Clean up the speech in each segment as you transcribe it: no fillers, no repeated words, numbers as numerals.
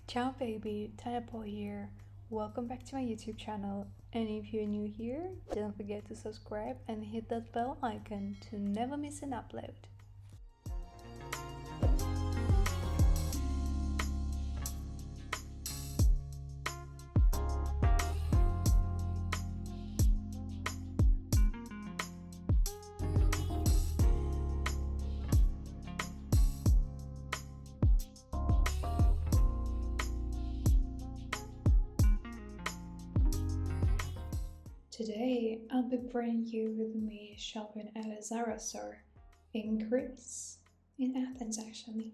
Ciao baby, Tanya I'm here. Welcome back to my YouTube channel, and if you're new here, don't forget to subscribe and hit that bell icon to never miss an upload. Today, I'll be bringing you with me shopping at a Zara store in Greece, in Athens actually.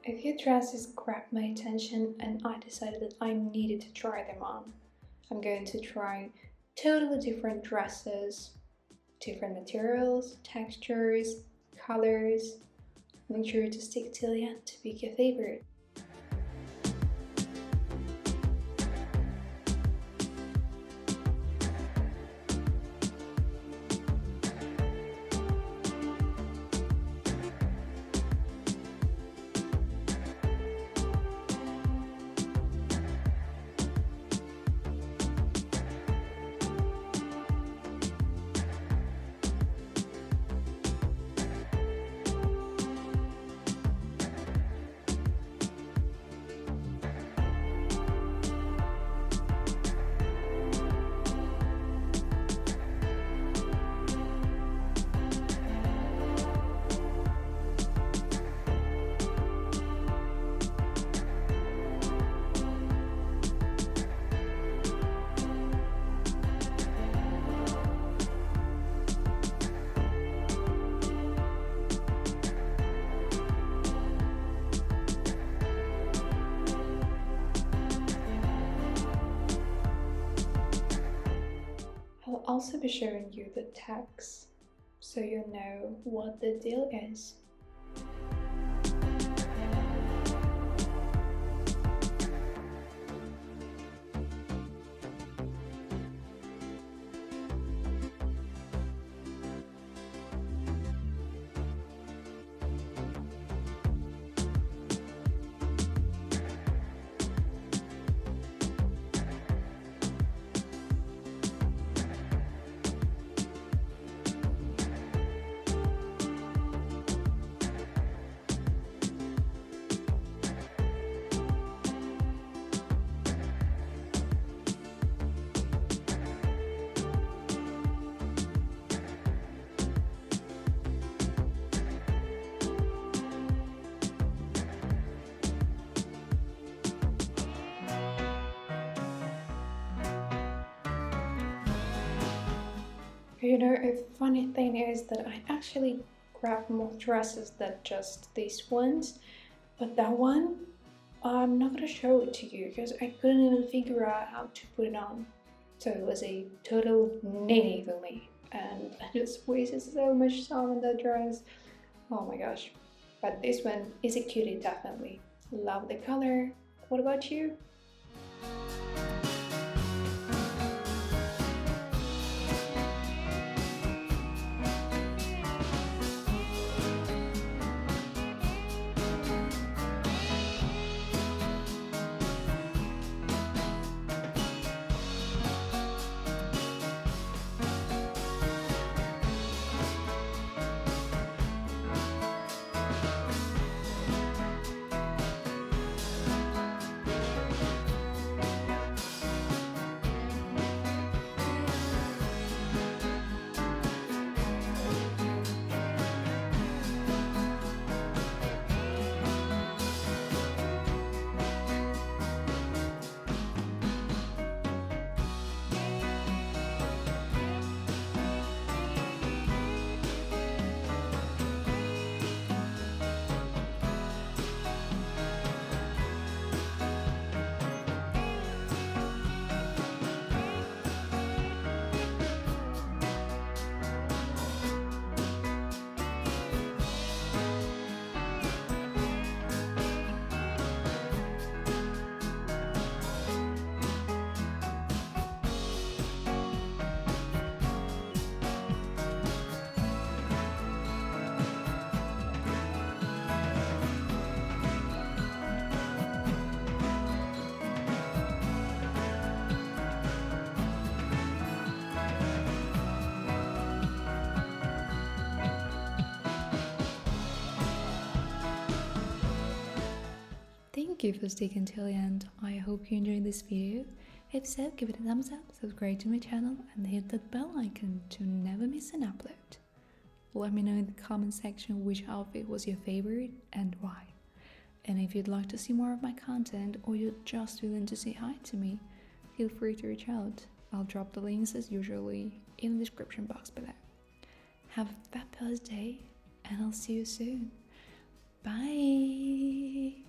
A few dresses grabbed my attention and I decided that I needed to try them on. I'm going to try totally different dresses, different materials, textures, colors. Make sure to stick till the end to pick your favorite. I'll also be showing you the tags, so you know what the deal is. You know, a funny thing is that I actually grabbed more dresses than just these ones, but that one, I'm not gonna show it to you because I couldn't even figure out how to put it on. So it was a total nitty for me, and I just wasted so much time on that dress. Oh my gosh. But this one is a cutie, definitely. Love the color. What about you? Thank you for sticking till the end. I hope you enjoyed this video. If so, give it a thumbs up, subscribe to my channel and hit that bell icon to never miss an upload. Let me know in the comment section which outfit was your favorite and why. And if you'd like to see more of my content or you're just willing to say hi to me, feel free to reach out. I'll drop the links as usually in the description box below. Have a fabulous day and I'll see you soon. Bye!